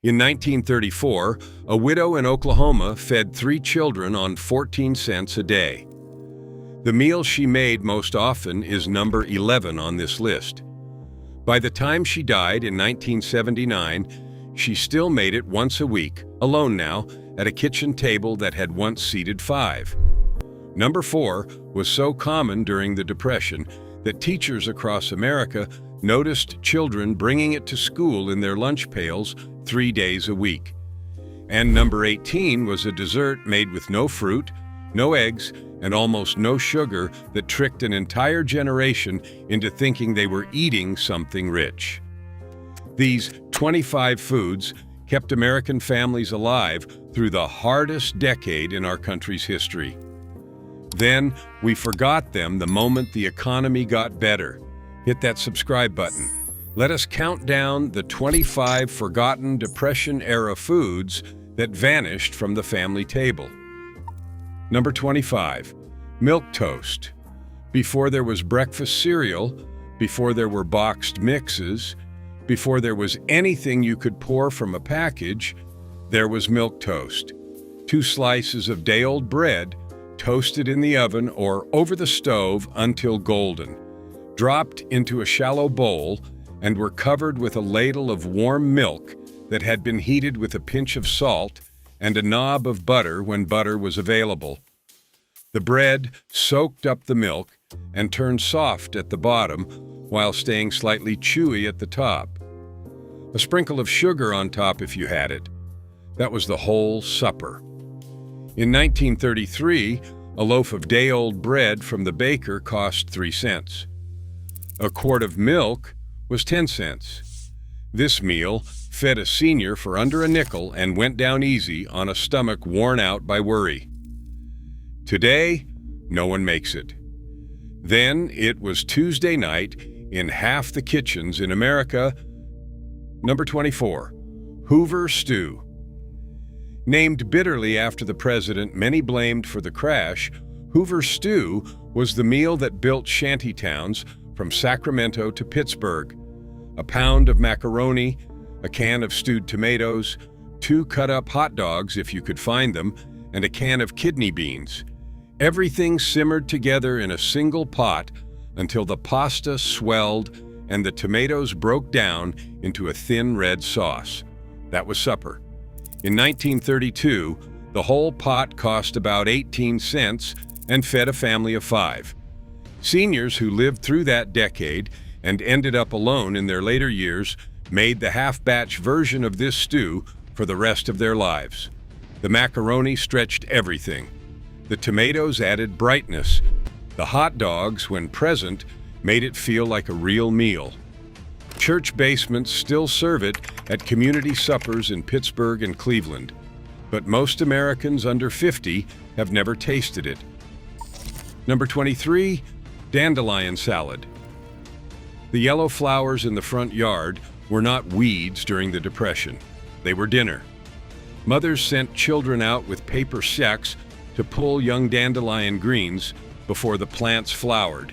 In 1934, a widow in Oklahoma fed 3 children on 14 cents a day. The meal she made most often is number 11 on this list. By the time she died in 1979, she still made it once a week, alone now, at a kitchen table that had once seated 5. Number 4 was so common during the Depression that teachers across America noticed children bringing it to school in their lunch pails 3 days a week. And number 18 was a dessert made with no fruit, no eggs, and almost no sugar that tricked an entire generation into thinking they were eating something rich. These 25 foods kept American families alive through the hardest decade in our country's history. Then we forgot them the moment the economy got better. Hit that subscribe button. Let us count down the 25 forgotten Depression-era foods that vanished from the family table. Number 25, milk toast. Before there was breakfast cereal, before there were boxed mixes, before there was anything you could pour from a package, there was milk toast. 2 slices of day-old bread, toasted in the oven or over the stove until golden, dropped into a shallow bowl, and were covered with a ladle of warm milk that had been heated with a pinch of salt and a knob of butter when butter was available. The bread soaked up the milk and turned soft at the bottom while staying slightly chewy at the top. A sprinkle of sugar on top if you had it. That was the whole supper. In 1933, a loaf of day-old bread from the baker cost 3 cents. A quart of milk was 10 cents. This meal fed a senior for under a nickel and went down easy on a stomach worn out by worry. Today, no one makes it. Then it was Tuesday night in half the kitchens in America. Number 24, Hoover stew. Named bitterly after the president many blamed for the crash, Hoover stew was the meal that built shanty towns from Sacramento to Pittsburgh. A pound of macaroni, a can of stewed tomatoes, 2 cut-up hot dogs if you could find them, and a can of kidney beans. Everything simmered together in a single pot until the pasta swelled and the tomatoes broke down into a thin red sauce. That was supper. In 1932, the whole pot cost about 18 cents and fed a family of 5. Seniors who lived through that decade and ended up alone in their later years made the half-batch version of this stew for the rest of their lives. The macaroni stretched everything. The tomatoes added brightness. The hot dogs, when present, made it feel like a real meal. Church basements still serve it at community suppers in Pittsburgh and Cleveland, but most Americans under 50 have never tasted it. Number 23, dandelion salad. The yellow flowers in the front yard were not weeds during the Depression. They were dinner. Mothers sent children out with paper sacks to pull young dandelion greens before the plants flowered,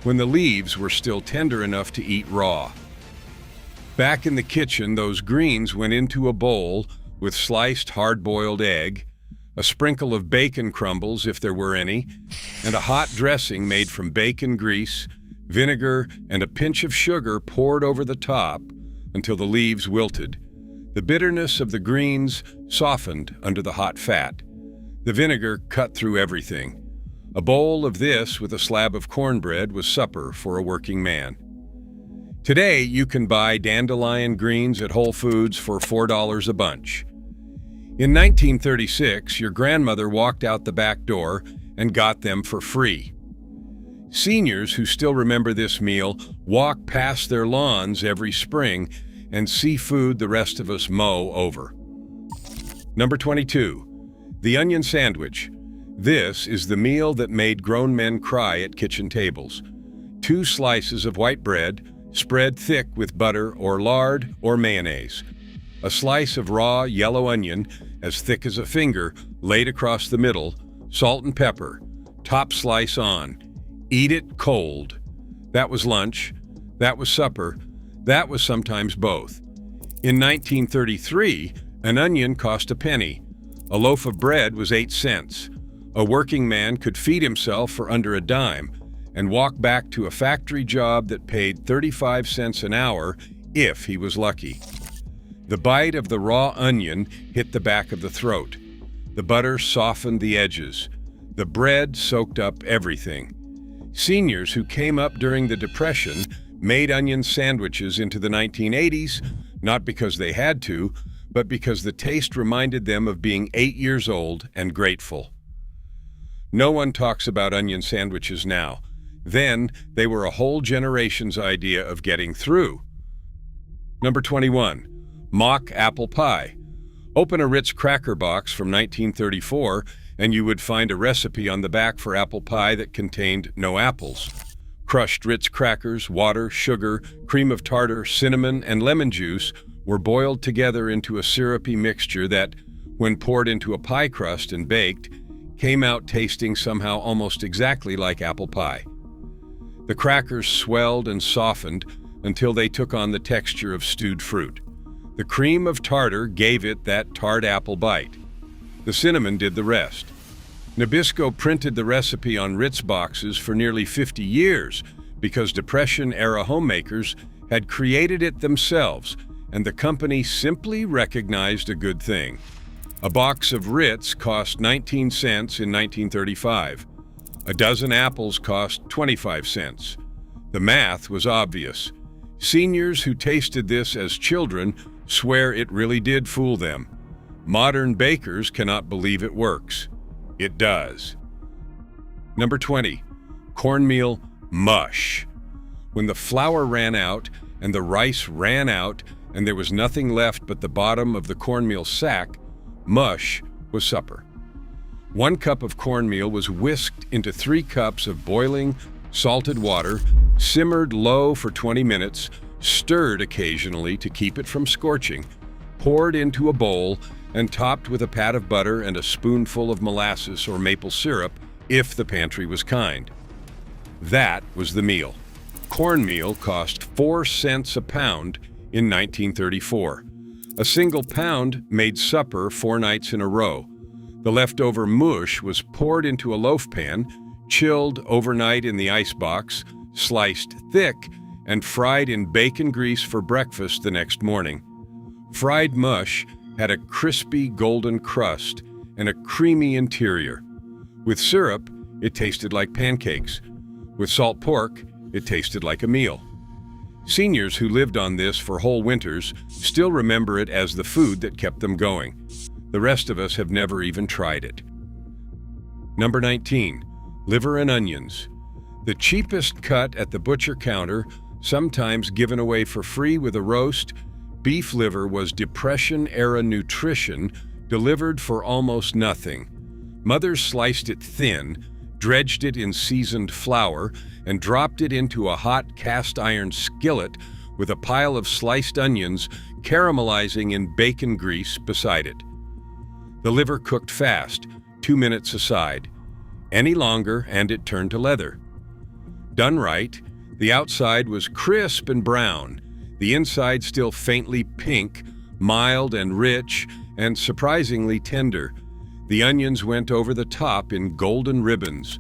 when the leaves were still tender enough to eat raw. Back in the kitchen, those greens went into a bowl with sliced hard-boiled egg, a sprinkle of bacon crumbles if there were any, and a hot dressing made from bacon grease, vinegar, and a pinch of sugar poured over the top until the leaves wilted. The bitterness of the greens softened under the hot fat. The vinegar cut through everything. A bowl of this with a slab of cornbread was supper for a working man. Today, you can buy dandelion greens at Whole Foods for $4 a bunch. In 1936, your grandmother walked out the back door and got them for free. Seniors who still remember this meal walk past their lawns every spring and see food the rest of us mow over. Number 22, the onion sandwich. This is the meal that made grown men cry at kitchen tables. 2 slices of white bread, spread thick with butter or lard or mayonnaise. A slice of raw yellow onion, as thick as a finger, laid across the middle, salt and pepper, top slice on. Eat it cold. That was lunch. That was supper. That was sometimes both. In 1933, an onion cost a penny. A loaf of bread was 8 cents. A working man could feed himself for under a dime and walk back to a factory job that paid 35 cents an hour if he was lucky. The bite of the raw onion hit the back of the throat. The butter softened the edges. The bread soaked up everything. Seniors who came up during the Depression made onion sandwiches into the 1980s, not because they had to, but because the taste reminded them of being 8 years old and grateful. No one talks about onion sandwiches now. Then, they were a whole generation's idea of getting through. Number 21. Mock apple pie. Open a Ritz cracker box from 1934 and you would find a recipe on the back for apple pie that contained no apples. Crushed Ritz crackers, water, sugar, cream of tartar, cinnamon, and lemon juice were boiled together into a syrupy mixture that, when poured into a pie crust and baked, came out tasting somehow almost exactly like apple pie. The crackers swelled and softened until they took on the texture of stewed fruit. The cream of tartar gave it that tart apple bite. The cinnamon did the rest. Nabisco printed the recipe on Ritz boxes for nearly 50 years because Depression-era homemakers had created it themselves, and the company simply recognized a good thing. A box of Ritz cost 19 cents in 1935. A dozen apples cost 25 cents. The math was obvious. Seniors who tasted this as children swear it really did fool them. Modern bakers cannot believe it works. It does. Number 20. Cornmeal mush. When the flour ran out and the rice ran out and there was nothing left but the bottom of the cornmeal sack, mush was supper. 1 cup of cornmeal was whisked into 3 cups of boiling, salted water, simmered low for 20 minutes, stirred occasionally to keep it from scorching, poured into a bowl, and topped with a pat of butter and a spoonful of molasses or maple syrup if the pantry was kind. That was the meal. Cornmeal cost 4 cents a pound in 1934. A single pound made supper 4 nights in a row. The leftover mush was poured into a loaf pan, chilled overnight in the icebox, sliced thick, and fried in bacon grease for breakfast the next morning. Fried mush had a crispy golden crust and a creamy interior. With syrup, it tasted like pancakes. With salt pork, it tasted like a meal. Seniors who lived on this for whole winters still remember it as the food that kept them going. The rest of us have never even tried it. Number 19. Liver and onions. The cheapest cut at the butcher counter, sometimes given away for free with a roast, beef liver was Depression-era nutrition delivered for almost nothing. Mothers sliced it thin, dredged it in seasoned flour, and dropped it into a hot cast-iron skillet with a pile of sliced onions caramelizing in bacon grease beside it. The liver cooked fast, 2 minutes aside. Any longer, and it turned to leather. Done right, the outside was crisp and brown, the inside still faintly pink, mild and rich, and surprisingly tender. The onions went over the top in golden ribbons.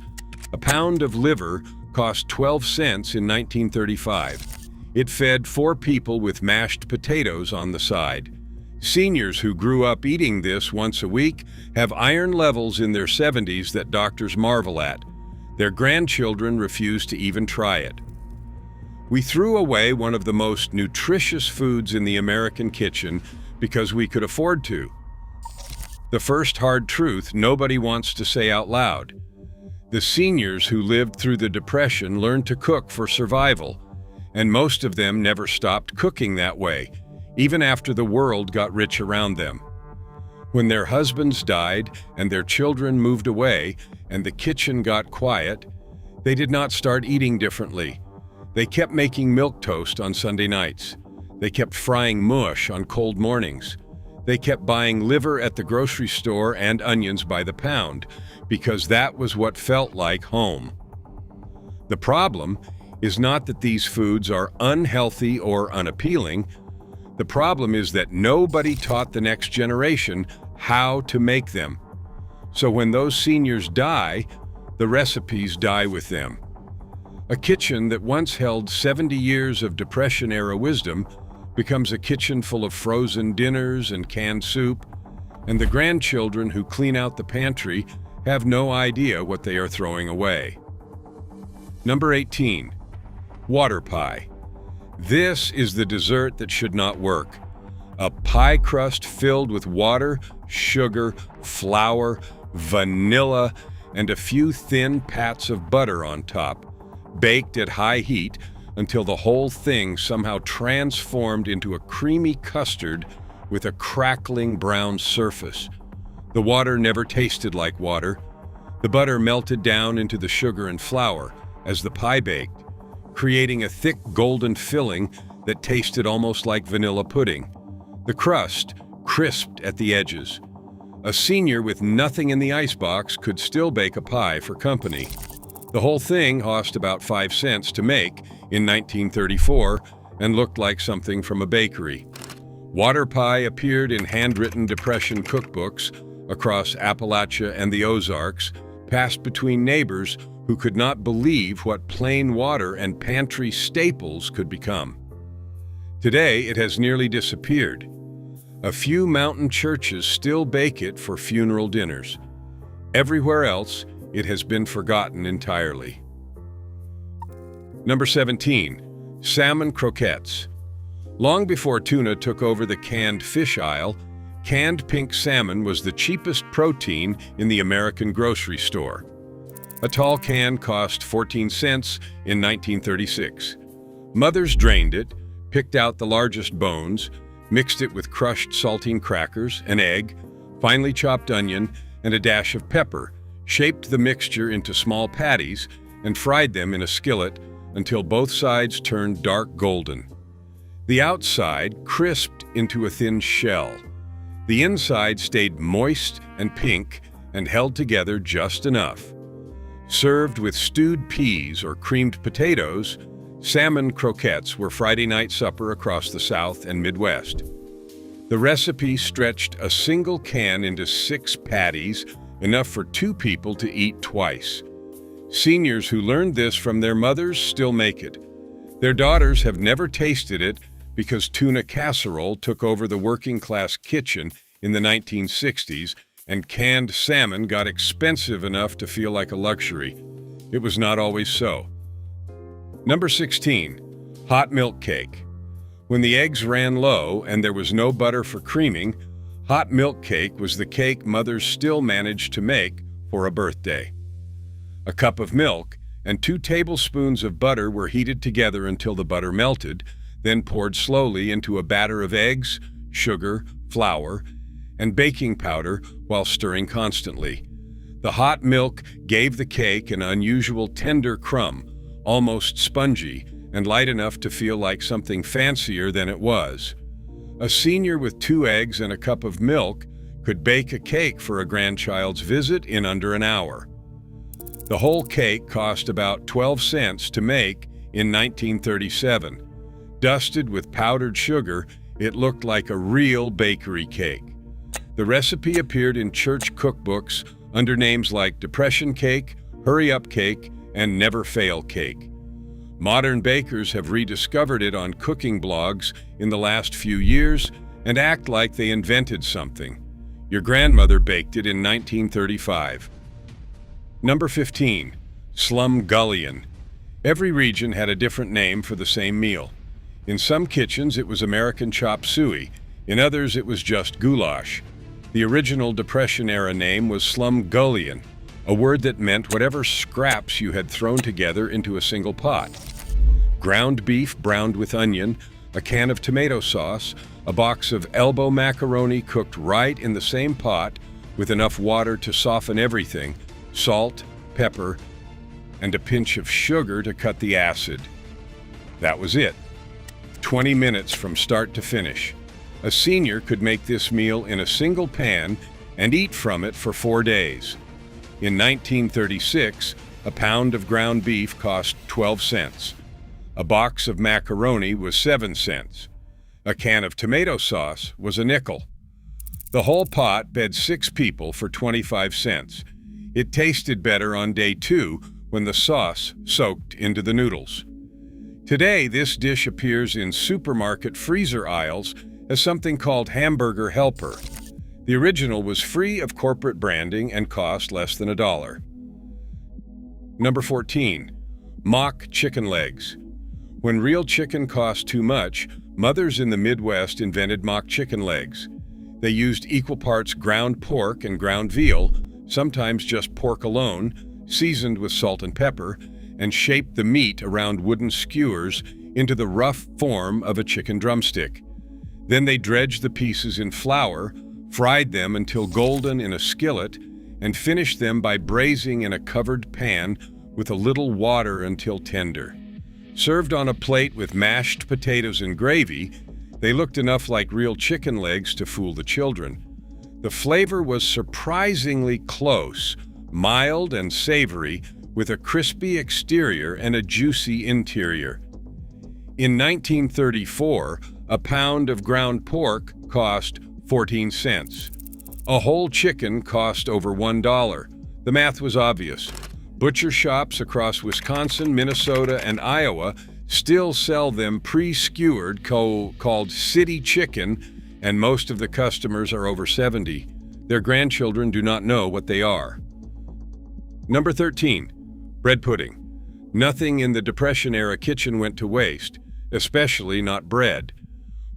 A pound of liver cost 12 cents in 1935. It fed 4 people with mashed potatoes on the side. Seniors who grew up eating this once a week have iron levels in their 70s that doctors marvel at. Their grandchildren refuse to even try it. We threw away one of the most nutritious foods in the American kitchen because we could afford to. The first hard truth nobody wants to say out loud. The seniors who lived through the Depression learned to cook for survival, and most of them never stopped cooking that way, even after the world got rich around them. When their husbands died and their children moved away and the kitchen got quiet, they did not start eating differently. They kept making milk toast on Sunday nights. They kept frying mush on cold mornings. They kept buying liver at the grocery store and onions by the pound, because that was what felt like home. The problem is not that these foods are unhealthy or unappealing. The problem is that nobody taught the next generation how to make them. So when those seniors die, the recipes die with them. A kitchen that once held 70 years of Depression-era wisdom becomes a kitchen full of frozen dinners and canned soup, and the grandchildren who clean out the pantry have no idea what they are throwing away. Number 18. Water pie. This is the dessert that should not work. A pie crust filled with water, sugar, flour, vanilla, and a few thin pats of butter on top, baked at high heat until the whole thing somehow transformed into a creamy custard with a crackling brown surface. The water never tasted like water. The butter melted down into the sugar and flour as the pie baked, creating a thick golden filling that tasted almost like vanilla pudding. The crust crisped at the edges. A senior with nothing in the icebox could still bake a pie for company. The whole thing cost about 5 cents to make in 1934 and looked like something from a bakery. Water pie appeared in handwritten Depression cookbooks across Appalachia and the Ozarks, passed between neighbors who could not believe what plain water and pantry staples could become. Today, it has nearly disappeared. A few mountain churches still bake it for funeral dinners. Everywhere else, it has been forgotten entirely. Number 17. Salmon croquettes. Long before tuna took over the canned fish aisle, canned pink salmon was the cheapest protein in the American grocery store. A tall can cost 14 cents in 1936. Mothers drained it, picked out the largest bones, mixed it with crushed saltine crackers, an egg, finely chopped onion, and a dash of pepper, shaped the mixture into small patties, and fried them in a skillet until both sides turned dark golden. The outside crisped into a thin shell. The inside stayed moist and pink and held together just enough. Served with stewed peas or creamed potatoes, salmon croquettes were Friday night supper across the South and Midwest. The recipe stretched a single can into 6 patties, enough for 2 people to eat twice. Seniors who learned this from their mothers still make it. Their daughters have never tasted it because tuna casserole took over the working-class kitchen in the 1960s and canned salmon got expensive enough to feel like a luxury. It was not always so. Number 16. Hot milk cake. When the eggs ran low and there was no butter for creaming, hot milk cake was the cake mothers still managed to make for a birthday. A cup of milk and 2 tablespoons of butter were heated together until the butter melted, then poured slowly into a batter of eggs, sugar, flour, and baking powder while stirring constantly. The hot milk gave the cake an unusual tender crumb, almost spongy, and light enough to feel like something fancier than it was. A senior with 2 eggs and a cup of milk could bake a cake for a grandchild's visit in under an hour. The whole cake cost about 12 cents to make in 1937. Dusted with powdered sugar, it looked like a real bakery cake. The recipe appeared in church cookbooks under names like Depression Cake, Hurry Up Cake, and Never Fail Cake. Modern bakers have rediscovered it on cooking blogs in the last few years and act like they invented something. Your grandmother baked it in 1935. Number 15. Slumgullion. Every region had a different name for the same meal. In some kitchens it was American chop suey, in others it was just goulash. The original Depression-era name was Slumgullion, a word that meant whatever scraps you had thrown together into a single pot. Ground beef browned with onion, a can of tomato sauce, a box of elbow macaroni cooked right in the same pot with enough water to soften everything, salt, pepper, and a pinch of sugar to cut the acid. That was it. 20 minutes from start to finish. A senior could make this meal in a single pan and eat from it for 4 days. In 1936, a pound of ground beef cost 12 cents. A box of macaroni was 7 cents. A can of tomato sauce was a nickel. The whole pot fed 6 people for 25 cents. It tasted better on day 2 when the sauce soaked into the noodles. Today, this dish appears in supermarket freezer aisles as something called hamburger helper. The original was free of corporate branding and cost less than $1. Number 14. Mock chicken legs. When real chicken cost too much, mothers in the Midwest invented mock chicken legs. They used equal parts ground pork and ground veal, sometimes just pork alone, seasoned with salt and pepper, and shaped the meat around wooden skewers into the rough form of a chicken drumstick. Then they dredged the pieces in flour, fried them until golden in a skillet, and finished them by braising in a covered pan with a little water until tender. Served on a plate with mashed potatoes and gravy, they looked enough like real chicken legs to fool the children. The flavor was surprisingly close, mild and savory, with a crispy exterior and a juicy interior. In 1934, a pound of ground pork cost 14 cents. A whole chicken cost over $1. The math was obvious. Butcher shops across Wisconsin, Minnesota, and Iowa still sell them pre-skewered called city chicken, and most of the customers are over 70. Their grandchildren do not know what they are. Number 13. Bread pudding. Nothing in the Depression-era kitchen went to waste, especially not bread.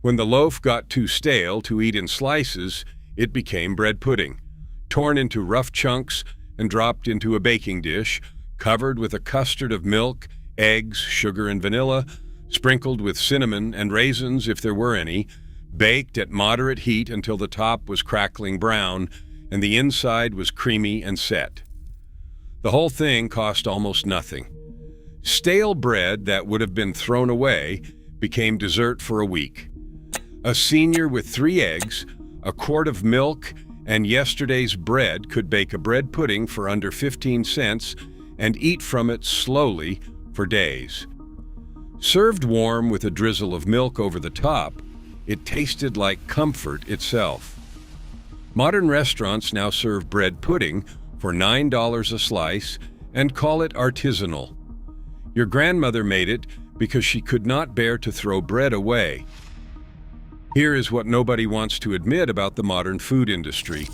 When the loaf got too stale to eat in slices, it became bread pudding, torn into rough chunks and dropped into a baking dish, covered with a custard of milk, eggs, sugar, and vanilla, sprinkled with cinnamon and raisins if there were any, baked at moderate heat until the top was crackling brown and the inside was creamy and set. The whole thing cost almost nothing. Stale bread that would have been thrown away became dessert for a week. A senior with 3 eggs, a quart of milk, and yesterday's bread could bake a bread pudding for under 15 cents and eat from it slowly for days. Served warm with a drizzle of milk over the top, it tasted like comfort itself. Modern restaurants now serve bread pudding for $9 a slice and call it artisanal. Your grandmother made it because she could not bear to throw bread away. Here is what nobody wants to admit about the modern food industry.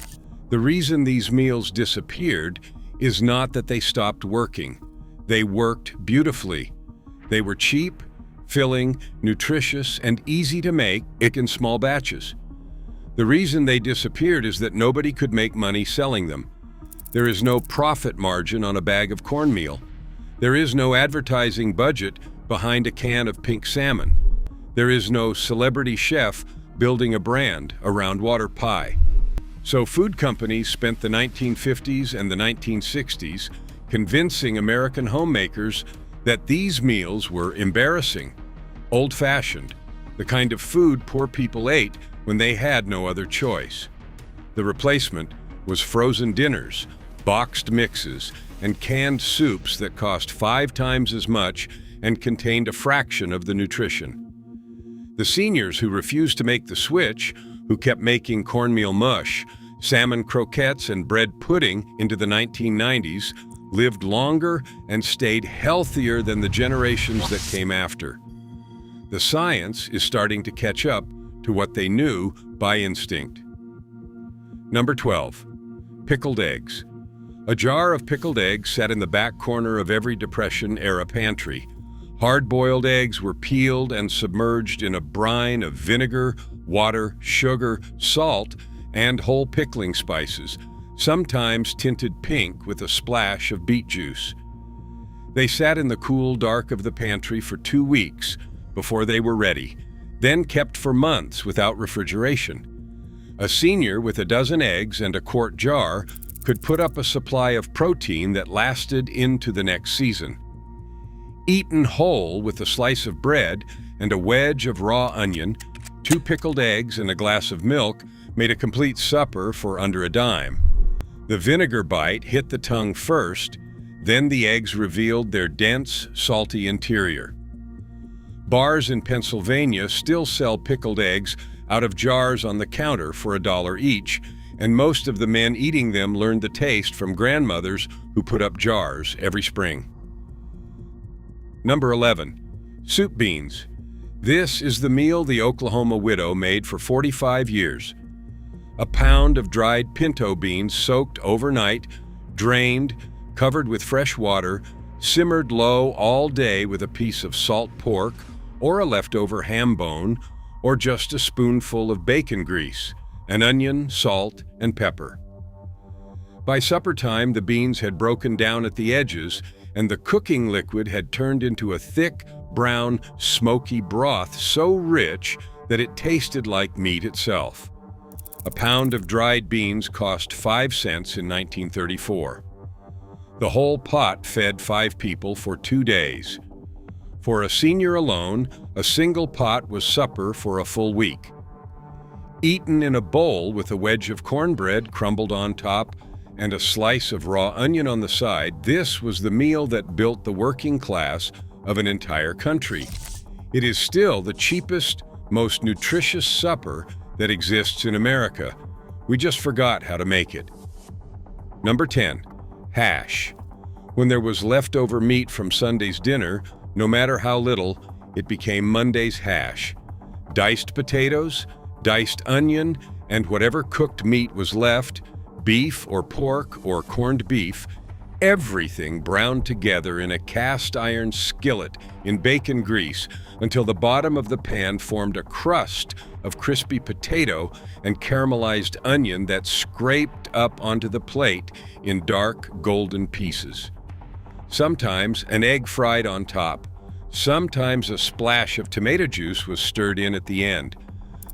The reason these meals disappeared is not that they stopped working. They worked beautifully. They were cheap, filling, nutritious, and easy to make in small batches. The reason they disappeared is that nobody could make money selling them. There is no profit margin on a bag of cornmeal. There is no advertising budget behind a can of pink salmon. There is no celebrity chef building a brand around water pie. So food companies spent the 1950s and the 1960s convincing American homemakers that these meals were embarrassing, old-fashioned, the kind of food poor people ate when they had no other choice. The replacement was frozen dinners, boxed mixes, and canned soups that cost 5 times as much and contained a fraction of the nutrition. The seniors who refused to make the switch, who kept making cornmeal mush, salmon croquettes, and bread pudding into the 1990s, lived longer and stayed healthier than the generations that came after. The science is starting to catch up to what they knew by instinct. Number 12. Pickled eggs. A jar of pickled eggs sat in the back corner of every Depression-era pantry. Hard-boiled eggs were peeled and submerged in a brine of vinegar, water, sugar, salt, and whole pickling spices, sometimes tinted pink with a splash of beet juice. They sat in the cool dark of the pantry for 2 weeks before they were ready, then kept for months without refrigeration. A senior with a dozen eggs and a quart jar could put up a supply of protein that lasted into the next season. Eaten whole with a slice of bread and a wedge of raw onion, 2 pickled eggs and a glass of milk made a complete supper for under a dime. The vinegar bite hit the tongue first, then the eggs revealed their dense, salty interior. Bars in Pennsylvania still sell pickled eggs out of jars on the counter for $1 each, and most of the men eating them learned the taste from grandmothers who put up jars every spring. Number 11. Soup beans. This is the meal the Oklahoma widow made for 45 years. A pound of dried pinto beans soaked overnight, drained, covered with fresh water, simmered low all day with a piece of salt pork or a leftover ham bone or just a spoonful of bacon grease, an onion, salt, and pepper. By supper time, the beans had broken down at the edges and the cooking liquid had turned into a thick, brown, smoky broth so rich that it tasted like meat itself. A pound of dried beans cost 5 cents in 1934. The whole pot fed 5 people for 2 days. For a senior alone, a single pot was supper for a full week. Eaten in a bowl with a wedge of cornbread crumbled on top and a slice of raw onion on the side, this was the meal that built the working class of an entire country. It is still the cheapest, most nutritious supper that exists in America. We just forgot how to make it. Number 10. Hash. When there was leftover meat from Sunday's dinner, no matter how little, it became Monday's hash. Diced potatoes, diced onion, and whatever cooked meat was left, beef or pork or corned beef, everything browned together in a cast iron skillet in bacon grease until the bottom of the pan formed a crust of crispy potato and caramelized onion that scraped up onto the plate in dark golden pieces. Sometimes an egg fried on top. Sometimes a splash of tomato juice was stirred in at the end.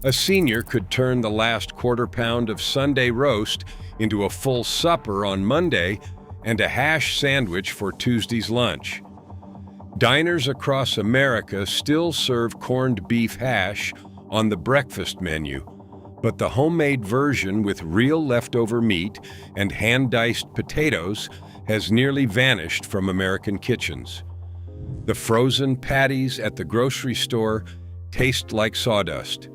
A senior could turn the last quarter pound of Sunday roast into a full supper on Monday and a hash sandwich for Tuesday's lunch. Diners across America still serve corned beef hash on the breakfast menu, but the homemade version with real leftover meat and hand-diced potatoes has nearly vanished from American kitchens. The frozen patties at the grocery store taste like sawdust.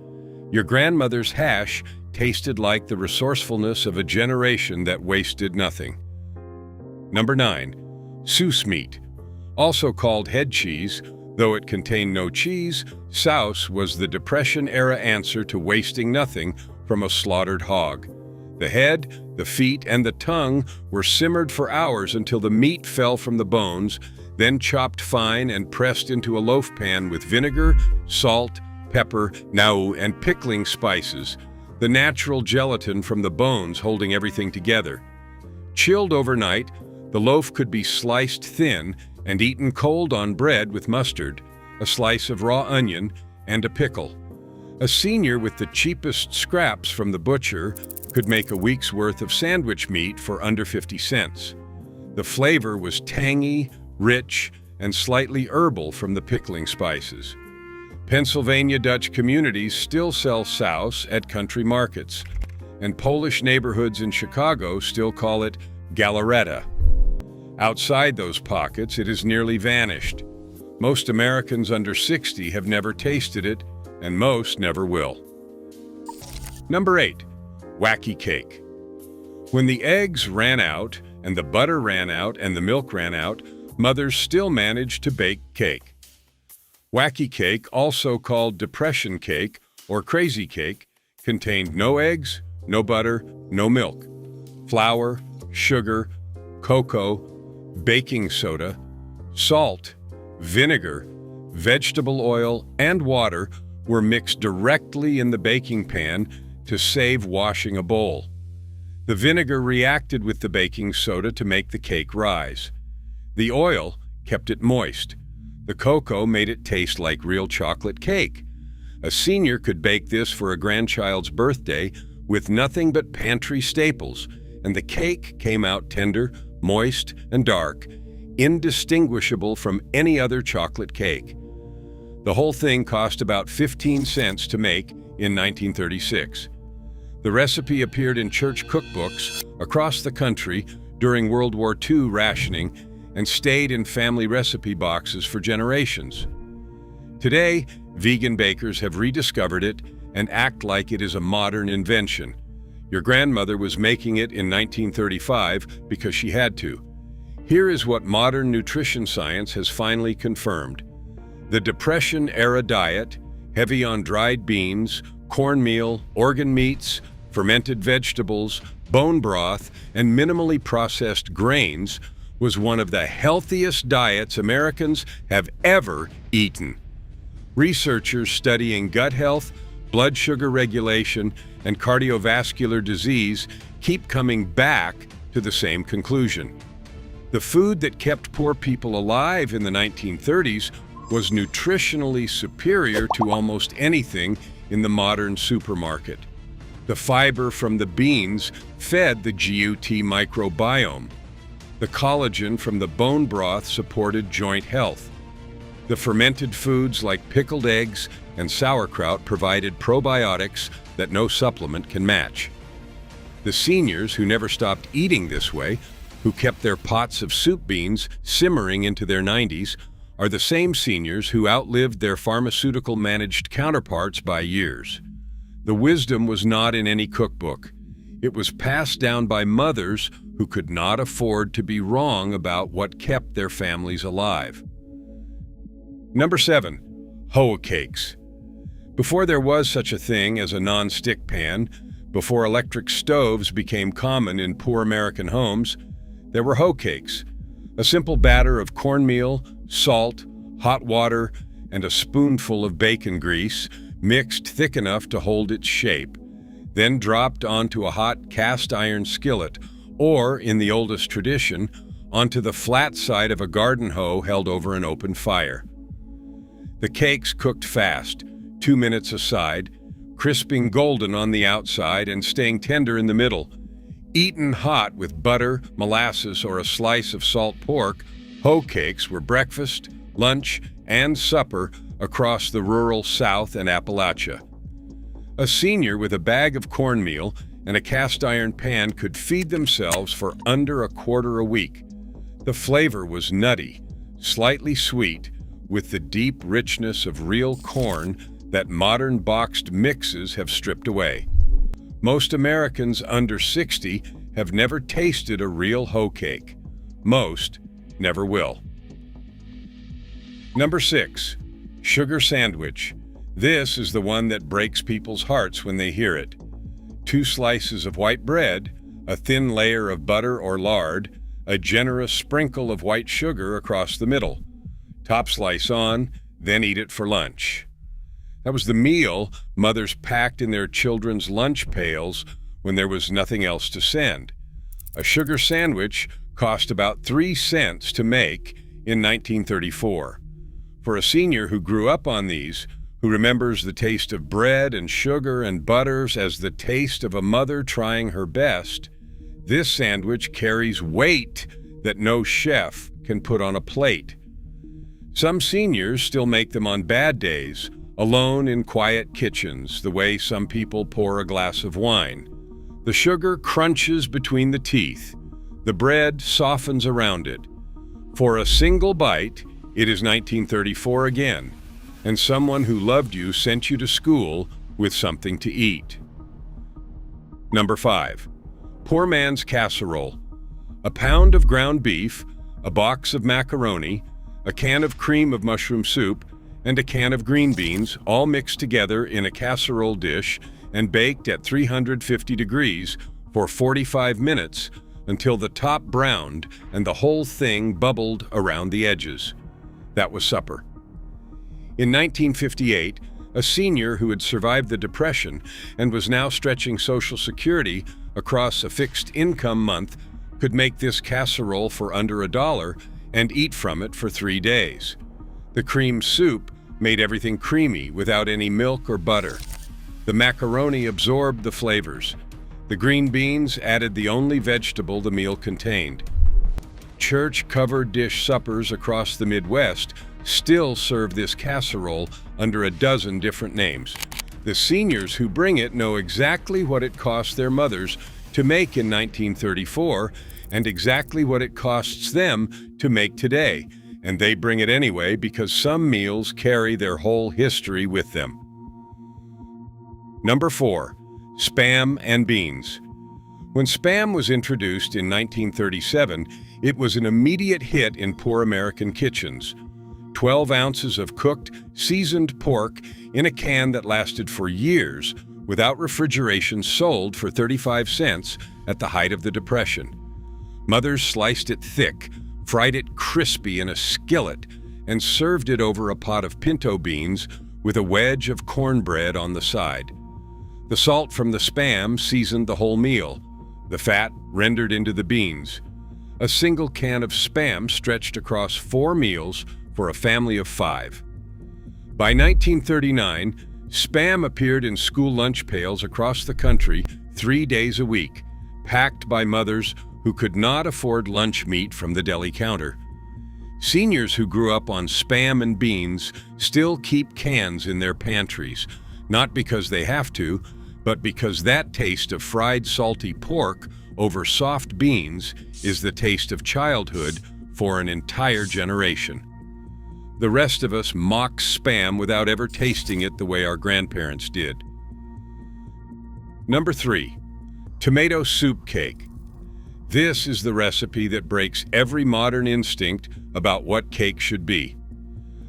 Your grandmother's hash tasted like the resourcefulness of a generation that wasted nothing. Number 9. Souse meat. Also called head cheese, though it contained no cheese, Souse was the Depression-era answer to wasting nothing from a slaughtered hog. The head, the feet, and the tongue were simmered for hours until the meat fell from the bones, then chopped fine and pressed into a loaf pan with vinegar, salt, pepper, and pickling spices, the natural gelatin from the bones holding everything together. Chilled overnight, the loaf could be sliced thin and eaten cold on bread with mustard, a slice of raw onion, and a pickle. A senior with the cheapest scraps from the butcher could make a week's worth of sandwich meat for under 50 cents. The flavor was tangy, rich, and slightly herbal from the pickling spices. Pennsylvania Dutch communities still sell Souse at country markets, and Polish neighborhoods in Chicago still call it galareta. Outside those pockets, it has nearly vanished. Most Americans under 60 have never tasted it, and most never will. Number 8. Wacky cake. When the eggs ran out, and the butter ran out, and the milk ran out, mothers still managed to bake cake. Wacky cake, also called depression cake or crazy cake, contained no eggs, no butter, no milk. Flour, sugar, cocoa, baking soda, salt, vinegar, vegetable oil, and water were mixed directly in the baking pan to save washing a bowl. The vinegar reacted with the baking soda to make the cake rise. The oil kept it moist. The cocoa made it taste like real chocolate cake. A senior could bake this for a grandchild's birthday with nothing but pantry staples, and the cake came out tender, moist, and dark, indistinguishable from any other chocolate cake. The whole thing cost about 15 cents to make in 1936. The recipe appeared in church cookbooks across the country during World War II rationing and stayed in family recipe boxes for generations. Today, vegan bakers have rediscovered it and act like it is a modern invention. Your grandmother was making it in 1935 because she had to. Here is what modern nutrition science has finally confirmed. The Depression-era diet, heavy on dried beans, cornmeal, organ meats, fermented vegetables, bone broth, and minimally processed grains, was one of the healthiest diets Americans have ever eaten. Researchers studying gut health, blood sugar regulation, and cardiovascular disease keep coming back to the same conclusion. The food that kept poor people alive in the 1930s was nutritionally superior to almost anything in the modern supermarket. The fiber from the beans fed the gut microbiome. The collagen from the bone broth supported joint health. The fermented foods like pickled eggs and sauerkraut provided probiotics that no supplement can match. The seniors who never stopped eating this way, who kept their pots of soup beans simmering into their 90s, are the same seniors who outlived their pharmaceutical-managed counterparts by years. The wisdom was not in any cookbook. It was passed down by mothers who could not afford to be wrong about what kept their families alive. Number 7. Hoe cakes. Before there was such a thing as a non-stick pan, before electric stoves became common in poor American homes, there were hoe cakes, a simple batter of cornmeal, salt, hot water, and a spoonful of bacon grease, mixed thick enough to hold its shape, then dropped onto a hot cast iron skillet, or, in the oldest tradition, onto the flat side of a garden hoe held over an open fire. The cakes cooked fast, 2 minutes aside, crisping golden on the outside and staying tender in the middle. Eaten hot with butter, molasses, or a slice of salt pork, hoe cakes were breakfast, lunch, and supper across the rural South and Appalachia. A senior with a bag of cornmeal and a cast iron pan could feed themselves for under a quarter a week. The flavor was nutty, slightly sweet, with the deep richness of real corn that modern boxed mixes have stripped away. Most Americans under 60 have never tasted a real hoe cake. Most never will. Number 6. Sugar sandwich. This is the one that breaks people's hearts when they hear it. 2 slices of white bread, a thin layer of butter or lard, a generous sprinkle of white sugar across the middle. Top slice on, then eat it for lunch. That was the meal mothers packed in their children's lunch pails when there was nothing else to send. A sugar sandwich cost about 3 cents to make in 1934. For a senior who grew up on these, who remembers the taste of bread and sugar and butters as the taste of a mother trying her best, this sandwich carries weight that no chef can put on a plate. Some seniors still make them on bad days, alone in quiet kitchens, the way some people pour a glass of wine. The sugar crunches between the teeth. The bread softens around it. For a single bite, it is 1934 again, and someone who loved you sent you to school with something to eat. Number 5. Poor man's casserole. A pound of ground beef, a box of macaroni, a can of cream of mushroom soup, and a can of green beans, all mixed together in a casserole dish and baked at 350 degrees for 45 minutes until the top browned and the whole thing bubbled around the edges. That was supper. In 1958, a senior who had survived the Depression and was now stretching Social Security across a fixed income month could make this casserole for under $1 and eat from it for 3 days. The cream soup made everything creamy without any milk or butter. The macaroni absorbed the flavors. The green beans added the only vegetable the meal contained. Church-covered dish suppers across the Midwest still serve this casserole under a dozen different names. The seniors who bring it know exactly what it cost their mothers to make in 1934 and exactly what it costs them to make today, and they bring it anyway because some meals carry their whole history with them. Number 4. Spam and beans. When Spam was introduced in 1937, it was an immediate hit in poor American kitchens. 12 ounces of cooked, seasoned pork in a can that lasted for years without refrigeration sold for 35 cents at the height of the Depression. Mothers sliced it thick, fried it crispy in a skillet, and served it over a pot of pinto beans with a wedge of cornbread on the side. The salt from the Spam seasoned the whole meal. The fat rendered into the beans. A single can of Spam stretched across 4 meals for a family of 5. By 1939, Spam appeared in school lunch pails across the country 3 days a week, packed by mothers who could not afford lunch meat from the deli counter. Seniors who grew up on Spam and beans still keep cans in their pantries, not because they have to, but because that taste of fried salty pork over soft beans is the taste of childhood for an entire generation. The rest of us mock Spam without ever tasting it the way our grandparents did. Number 3. Tomato soup cake. This is the recipe that breaks every modern instinct about what cake should be.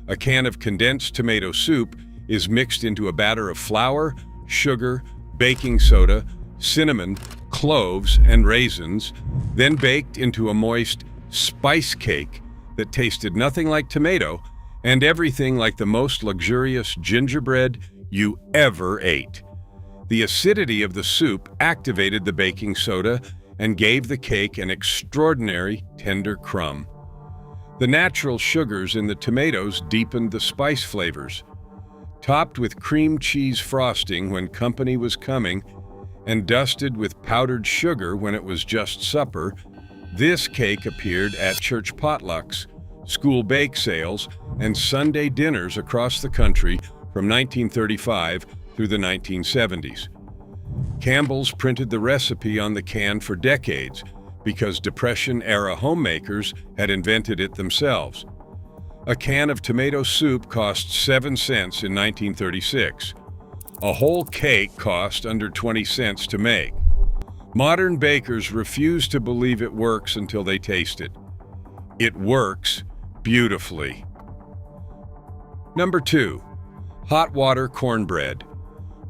A can of condensed tomato soup is mixed into a batter of flour, sugar, baking soda, cinnamon, cloves, and raisins, then baked into a moist spice cake that tasted nothing like tomato and everything like the most luxurious gingerbread you ever ate. The acidity of the soup activated the baking soda and gave the cake an extraordinary tender crumb. The natural sugars in the tomatoes deepened the spice flavors. Topped with cream cheese frosting when company was coming, and dusted with powdered sugar when it was just supper, this cake appeared at church potlucks, school bake sales, and Sunday dinners across the country from 1935 through the 1970s. Campbell's printed the recipe on the can for decades because Depression-era homemakers had invented it themselves. A can of tomato soup cost 7 cents in 1936. A whole cake cost under 20 cents to make. Modern bakers refuse to believe it works until they taste it. It works beautifully. Number 2. Hot water cornbread.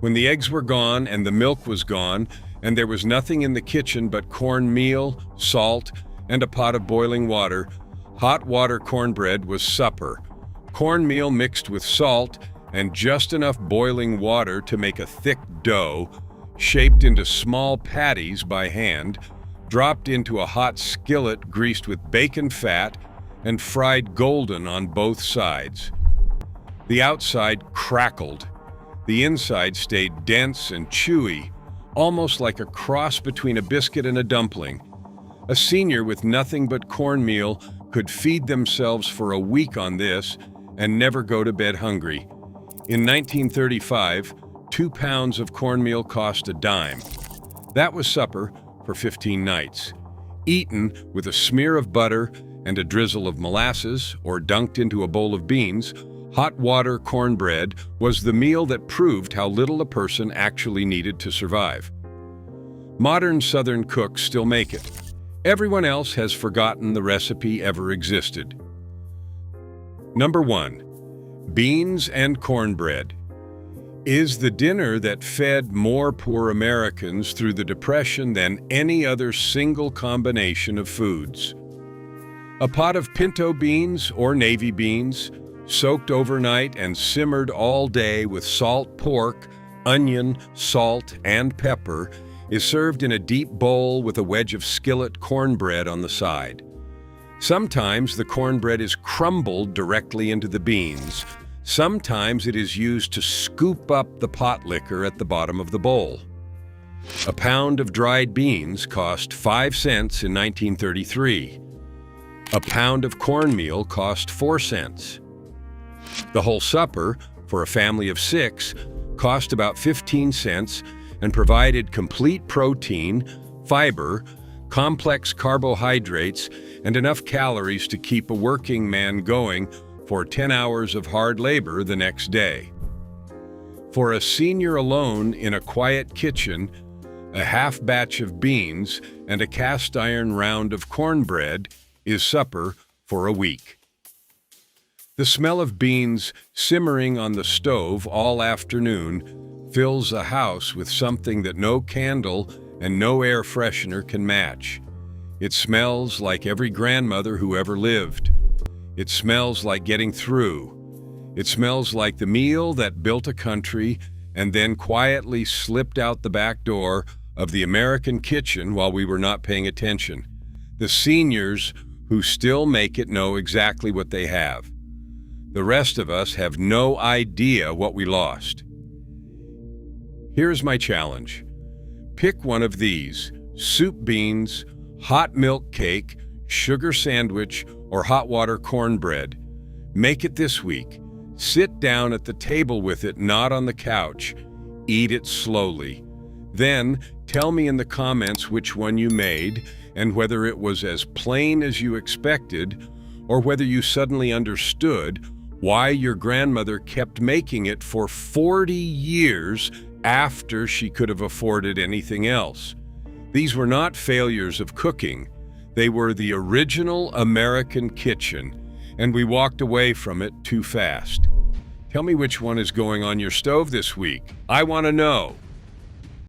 When the eggs were gone and the milk was gone, and there was nothing in the kitchen but cornmeal, salt, and a pot of boiling water, hot water cornbread was supper. Cornmeal mixed with salt and just enough boiling water to make a thick dough, shaped into small patties by hand, dropped into a hot skillet greased with bacon fat, and fried golden on both sides. The outside crackled. The inside stayed dense and chewy, almost like a cross between a biscuit and a dumpling. A senior with nothing but cornmeal could feed themselves for a week on this and never go to bed hungry. In 1935, 2 pounds of cornmeal cost a dime. That was supper for 15 nights. Eaten with a smear of butter and a drizzle of molasses or dunked into a bowl of beans, hot water cornbread was the meal that proved how little a person actually needed to survive. Modern Southern cooks still make it. Everyone else has forgotten the recipe ever existed. Number 1. Beans and cornbread. Is the dinner that fed more poor Americans through the Depression than any other single combination of foods. A pot of pinto beans or navy beans, soaked overnight and simmered all day with salt pork, onion, salt, and pepper, is served in a deep bowl with a wedge of skillet cornbread on the side. Sometimes the cornbread is crumbled directly into the beans. Sometimes it is used to scoop up the pot liquor at the bottom of the bowl. A pound of dried beans cost 5 cents in 1933. A pound of cornmeal cost 4 cents. The whole supper, for a family of 6, cost about 15 cents and provided complete protein, fiber, complex carbohydrates, and enough calories to keep a working man going for 10 hours of hard labor the next day. For a senior alone in a quiet kitchen, a half batch of beans and a cast iron round of cornbread is supper for a week. The smell of beans simmering on the stove all afternoon fills a house with something that no candle and no air freshener can match. It smells like every grandmother who ever lived. It smells like getting through. It smells like the meal that built a country and then quietly slipped out the back door of the American kitchen while we were not paying attention. The seniors who still make it know exactly what they have. The rest of us have no idea what we lost. Here's my challenge. Pick one of these: soup beans, hot milk cake, sugar sandwich, or hot water cornbread. Make it this week. Sit down at the table with it, not on the couch. Eat it slowly. Then tell me in the comments which one you made and whether it was as plain as you expected or whether you suddenly understood why your grandmother kept making it for 40 years after she could have afforded anything else. These were not failures of cooking. They were the original American kitchen, and we walked away from it too fast. Tell me which one is going on your stove this week. I want to know.